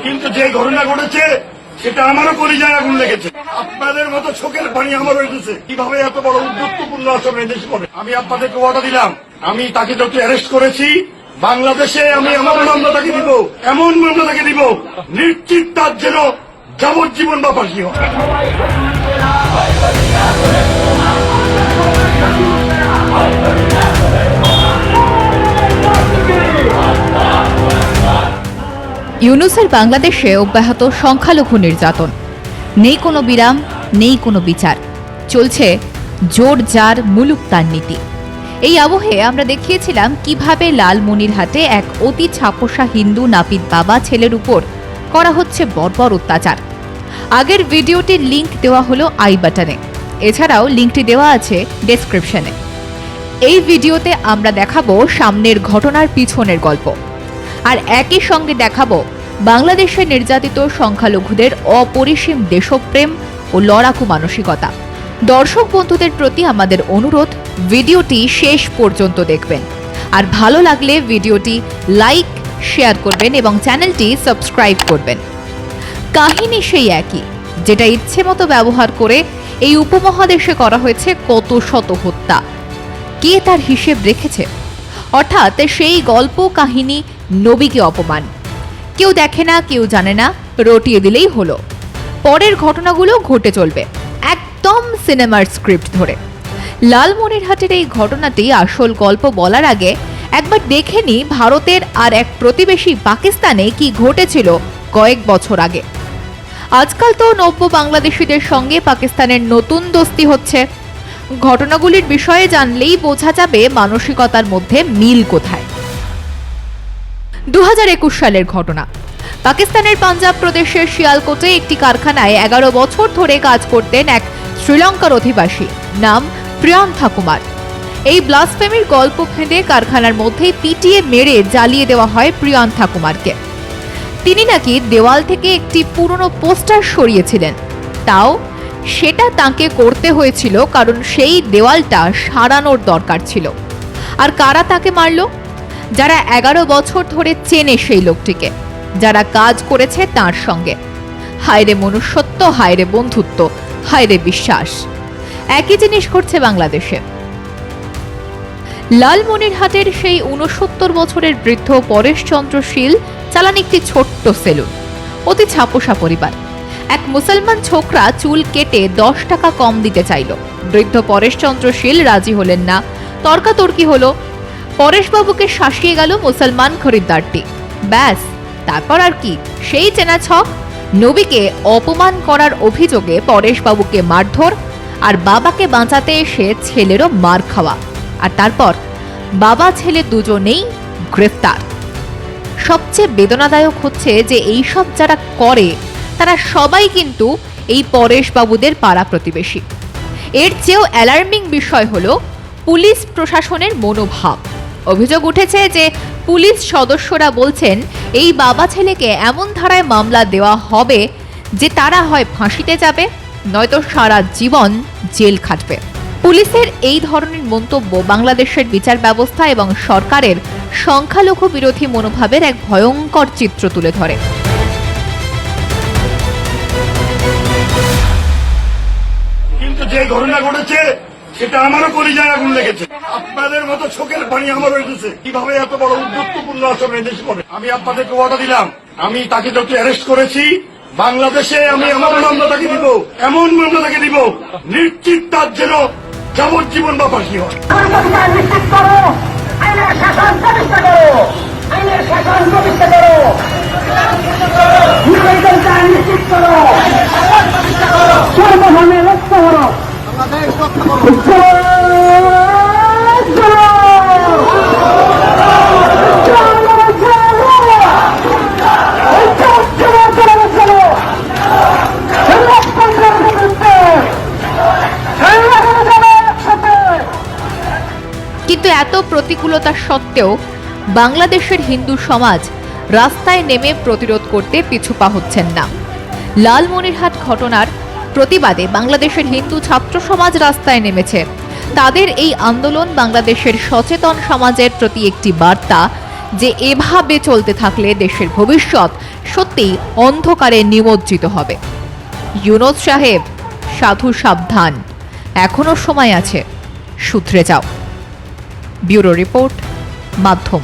কিন্তু যে ঘটনা ঘটেছে সেটা আমারও কলিজায় আগুন লেগেছে। আপনাদের মতো চোখের পানি আমার হয়েছে। কিভাবে এত বড় উদ্যোক্তপূর্ণ আচরণ এই দেশে করে? আমি আপনাদেরকে ওয়াদা দিলাম, আমি তাকে যত অ্যারেস্ট করেছি বাংলাদেশে আমি আমার মামলা তাকে দিব, এমন মামলা তাকে দিব নিশ্চিত তার যেন যাবজ্জীবন বা ফাঁসি হয়। ইউনূসের বাংলাদেশে অব্যাহত সংখ্যালঘু নির্যাতন, নেই কোনো বিরাম, নেই কোনো বিচার, চলছে জোর যার মুলুক তার নীতি। এই আবহে আমরা দেখিয়েছিলাম কিভাবে লালমনিরহাটে এক অতি ছাপোষা হিন্দু নাপিত বাবা ছেলের উপর করা হচ্ছে বর্বর অত্যাচার। আগের ভিডিওটির লিংক দেওয়া হলো আই বাটনে, এছাড়াও লিংকটি দেওয়া আছে ডেসক্রিপশনে। এই ভিডিওতে আমরা দেখাবো সামনের ঘটনার পিছনের গল্প, আর একই সঙ্গে দেখাবো বাংলাদেশে নির্যাতিত সংখ্যালঘুদের অপরিসীম দেশপ্রেম ও লড়াকু মানসিকতা। দর্শক বন্ধুদের প্রতি আমাদের অনুরোধ, ভিডিওটি শেষ পর্যন্ত দেখবেন, আর ভালো লাগলে ভিডিওটি লাইক, শেয়ার করবেন এবং চ্যানেলটি সাবস্ক্রাইব করবেন। কাহিনী সেই একই, যেটা ইচ্ছে মতো ব্যবহার করে এই উপমহাদেশে করা হয়েছে কত শত হত্যা। কে তার হিসেব রেখেছে? অর্থাৎ সেই গল্প কাহিনী নবীকে অপমান। কেউ দেখে না, কেউ জানে না, রটিয়ে দিলেই হলো। পরের ঘটনাগুলো ঘটে চলবে একদম সিনেমার স্ক্রিপ্ট ধরে। লালমনিরহাটের এই ঘটনাটি আসল গল্প বলার আগে একবার দেখে নি ভারতের আর এক প্রতিবেশী পাকিস্তানে কি ঘটেছিল কয়েক বছর আগে। আজকাল তো নব্য বাংলাদেশিদের সঙ্গে পাকিস্তানের নতুন দোস্তি হচ্ছে। ঘটনাগুলির বিষয়ে জানলেই বোঝা যাবে মানসিকতার মধ্যে মিল কোথায়। 2021 সালের ঘটনা। পাকিস্তানের পাঞ্জাব প্রদেশের শিয়ালকোটে একটি কারখানায় 11 বছর ধরে কাজ করতেন এক শ্রীলঙ্কার অধিবাসী, নাম প্রিয়ান্থা কুমার। এই ব্লাসফেমির গল্প ফেঁদে কারখানার মধ্যেই পিটিয়ে মেরে জ্বালিয়ে দেওয়া হয় প্রিয়ান্থা কুমারকে। তিনি নাকি দেওয়াল থেকে একটি পুরনো পোস্টার সরিয়েছিলেন, তাও সেটা তাকে করতে হয়েছিল কারণ সেই দেওয়ালটা সারানোর দরকার ছিল। আর কারা তাকে মারল? যারা 11 বছর ধরে চেনে সেই লোকটিকে, যারা কাজ করেছে তার সঙ্গে। হায়রে মনুষ্যত্ব, হায়রে বন্ধুত্ব, হায়রে বিশ্বাস। একই জিনিস ঘটছে বাংলাদেশে। লালমনিরহাটের সেই 69 বছরের বৃদ্ধ পরেশচন্দ্র শীল চালান একটি ছোট্ট সেলুন। অতি ছাপোষা পরিবার। এক মুসলমান ছোকরা চুল কেটে 10 টাকা কম দিতে চাইল। বৃদ্ধ পরেশচন্দ্র শীল রাজি হলেন না, তর্কাতর্কি হলো। পরেশবাবুকে শাসিয়ে গেল মুসলমান খরিদ্দারটি। ব্যাস, তারপর আর কি, সেই চেনা ছক। নবীকে অপমান করার অভিযোগে পরেশবাবুকে মারধর, আর বাবাকে বাঁচাতে এসে ছেলেরও মার খাওয়া, আর তারপর বাবা ছেলে দুজনেই গ্রেফতার। সবচেয়ে বেদনাদায়ক হচ্ছে যে এইসব যারা করে তারা সবাই কিন্তু এই পরেশবাবুদের পাড়া প্রতিবেশী। এর চেয়েও অ্যালার্মিং বিষয় হলো পুলিশ প্রশাসনের মনোভাব। অভিযোগ উঠেছে যে পুলিশ সদস্যরা বলছেন এই বাবা ছেলেকে এমন ধারায় মামলা দেওয়া হবে যে তারা হয় ফাঁসিতে যাবে, নয়তো সারা জীবন জেল খাটবে। পুলিশের এই ধরনের মন্তব্য বাংলাদেশের বিচার ব্যবস্থা এবং সরকারের সংখ্যালঘু বিরোধী মনোভাবের এক ভয়ঙ্কর চিত্র তুলে ধরে। কিন্তু যে ঘটনা ঘটেছে সেটা আমারও কলিজায় আগুন লেগেছে। আপনাদের মতো চোখের পানি আমার হয়েছে। কিভাবে এত বড় উদ্যোক্তপূর্ণ আচরণ এই দেশে করে? আমি আপনাদেরকে ওয়াদা দিলাম, আমি তাকে যত অ্যারেস্ট করেছি বাংলাদেশে আমি আমার মামলা তাকে দিব, এমন মামলা তাকে দিব নিশ্চিত তার যেন যাবজ্জীবন বা ফাঁসি হয়। কিন্তু এত প্রতিকূলতা সত্ত্বেও বাংলাদেশের হিন্দু সমাজ রাস্তায় নেমে প্রতিরোধ করতে পিছুপা হচ্ছেন না। লালমনিরহাট ঘটনার প্রতিবাদে বাংলাদেশের হিন্দু ছাত্র সমাজ রাস্তায় নেমেছে। তাদের এই আন্দোলন বাংলাদেশের সচেতন সমাজের প্রতি একটি বার্তা যে এভাবে চলতে থাকলে দেশের ভবিষ্যৎ সত্যি অন্ধকারে নিমজ্জিত হবে। ইউনূস সাহেব, সাধু সাবধান, এখনো সময় আছে, শুধরে যাও। ব্যুরো রিপোর্ট, মাধ্যম।